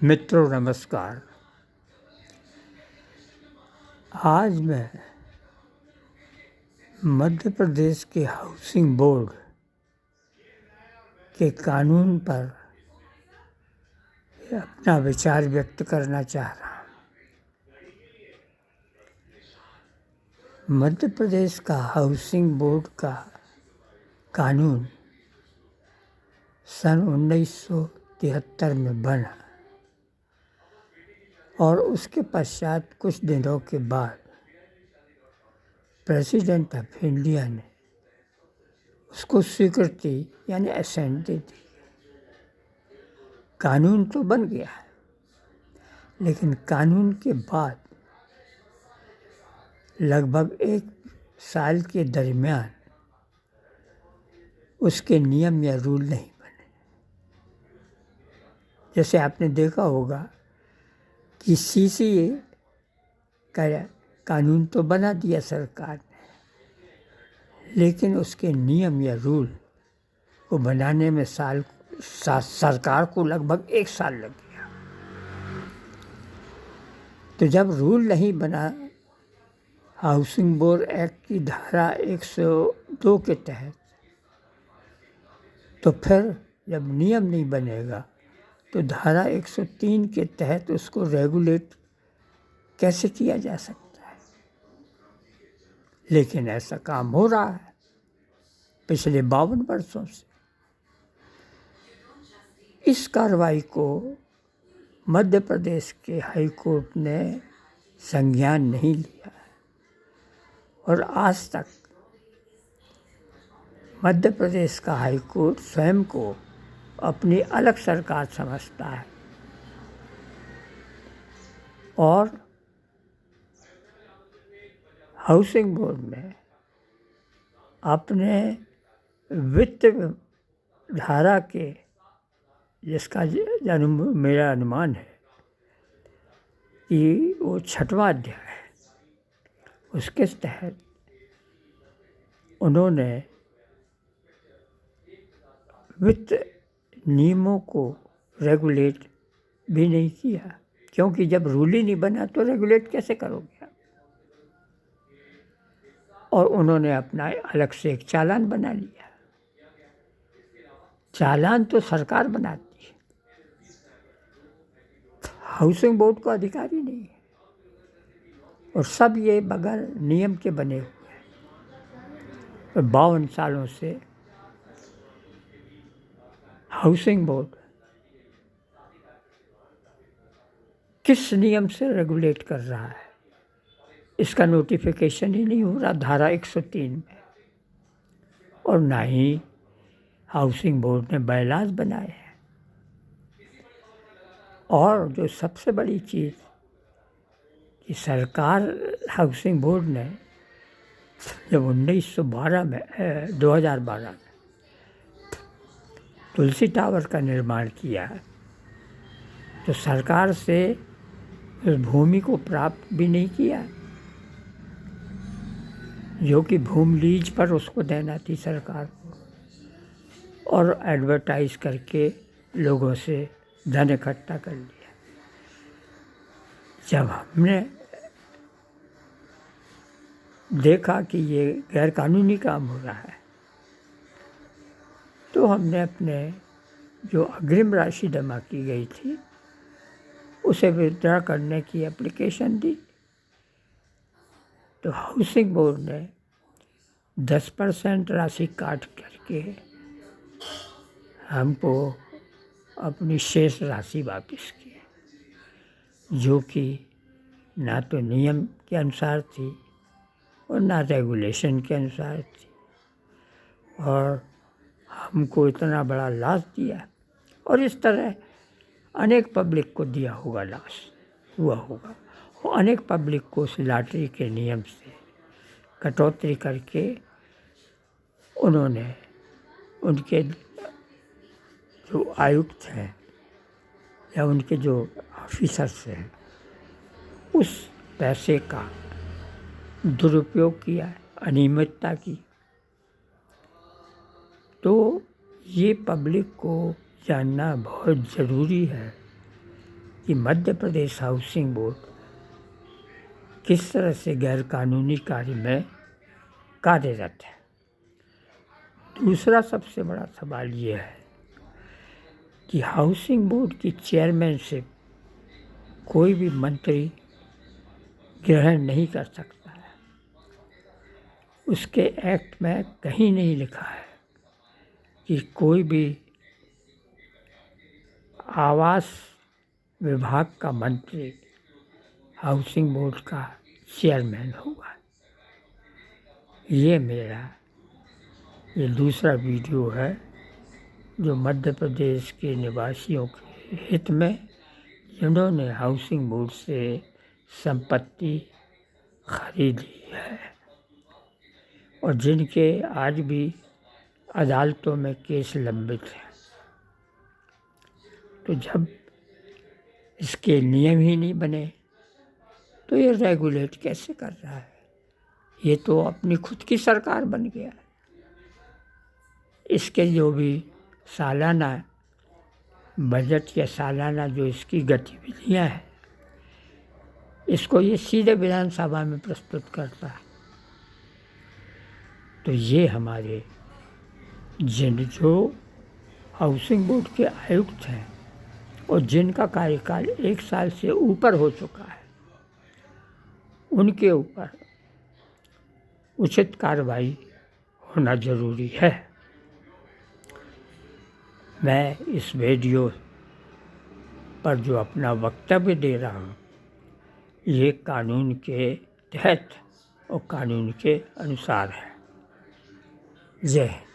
मित्रों नमस्कार। आज मैं मध्य प्रदेश के हाउसिंग बोर्ड के कानून पर अपना विचार व्यक्त करना चाह रहा हूँ। मध्य प्रदेश का हाउसिंग बोर्ड का कानून सन 1973 में बना और उसके पश्चात कुछ दिनों के बाद प्रेसिडेंट ऑफ इंडिया ने उसको स्वीकृति यानी असेंट दे दी। कानून तो बन गया है, लेकिन कानून के बाद लगभग 1 साल के दरमियान उसके नियम या रूल नहीं बने। जैसे आपने देखा होगा कि सीसीए का कानून तो बना दिया सरकार ने, लेकिन उसके नियम या रूल को बनाने में सरकार को लगभग 1 साल लग गया। तो जब रूल नहीं बना हाउसिंग बोर्ड एक्ट की धारा 102 के तहत, तो फिर जब नियम नहीं बनेगा तो धारा 103 के तहत उसको रेगुलेट कैसे किया जा सकता है। लेकिन ऐसा काम हो रहा है पिछले 52 वर्षों से। इस कार्रवाई को मध्य प्रदेश के हाई कोर्ट ने संज्ञान नहीं लिया और आज तक मध्य प्रदेश का हाई कोर्ट स्वयं को अपनी अलग सरकार समझता है और हाउसिंग बोर्ड में अपने वित्त धारा के, जिसका मेरा अनुमान है कि वो 6वां अध्याय है, उसके तहत उन्होंने वित्त नियमों को रेगुलेट भी नहीं किया, क्योंकि जब रूल ही नहीं बना तो रेगुलेट कैसे करोगे। और उन्होंने अपना अलग से एक चालान बना लिया। चालान तो सरकार बनाती है, हाउसिंग बोर्ड को अधिकार ही नहीं है, और सब ये बगैर नियम के बने हुए हैं। 52 सालों से हाउसिंग बोर्ड किस नियम से रेगुलेट कर रहा है, इसका नोटिफिकेशन ही नहीं हो रहा धारा 103 में, और ना ही हाउसिंग बोर्ड ने बायलॉज बनाए हैं। और जो सबसे बड़ी चीज़ कि सरकार हाउसिंग बोर्ड ने जब 2012 में तुलसी टावर का निर्माण किया, तो सरकार से उस भूमि को प्राप्त भी नहीं किया, जो कि भूमि लीज पर उसको देना थी सरकार को, और एडवर्टाइज करके लोगों से धन इकट्ठा कर लिया। जब हमने देखा कि ये गैरकानूनी काम हो रहा है, तो हमने अपने जो अग्रिम राशि जमा की गई थी उसे विथड्रॉ करने की एप्लीकेशन दी। तो हाउसिंग बोर्ड ने 10% राशि काट करके हमको अपनी शेष राशि वापस की, जो कि ना तो नियम के अनुसार थी और ना रेगुलेशन के अनुसार थी, और हमको इतना बड़ा लॉस दिया। और इस तरह अनेक पब्लिक को दिया होगा, लॉस हुआ होगा, और अनेक पब्लिक को उस लॉटरी के नियम से कटौती करके उन्होंने उनके जो आयुक्त हैं या उनके जो ऑफिसर्स हैं उस पैसे का दुरुपयोग किया, अनियमितता की। तो ये पब्लिक को जानना बहुत ज़रूरी है कि मध्य प्रदेश हाउसिंग बोर्ड किस तरह से गैरकानूनी कार्य में कार्यरत है। दूसरा सबसे बड़ा सवाल ये है कि हाउसिंग बोर्ड की चेयरमैनशिप कोई भी मंत्री ग्रहण नहीं कर सकता है। उसके एक्ट में कहीं नहीं लिखा है कि कोई भी आवास विभाग का मंत्री हाउसिंग बोर्ड का चेयरमैन होगा। ये दूसरा वीडियो है जो मध्य प्रदेश के निवासियों के हित में, जिन्होंने हाउसिंग बोर्ड से संपत्ति खरीदी है और जिनके आज भी अदालतों में केस लंबित हैं। तो जब इसके नियम ही नहीं बने तो ये रेगुलेट कैसे कर रहा है? ये तो अपनी खुद की सरकार बन गया है। इसके जो भी सालाना बजट या सालाना जो इसकी गतिविधियां हैं, इसको ये सीधे विधानसभा में प्रस्तुत करता है। तो ये हमारे जो हाउसिंग बोर्ड के आयुक्त हैं और जिनका कार्यकाल 1 साल से ऊपर हो चुका है, उनके ऊपर उचित कार्रवाई होना ज़रूरी है। मैं इस वीडियो पर जो अपना वक्तव्य दे रहा हूँ, ये कानून के तहत और कानून के अनुसार है। जय हिंद।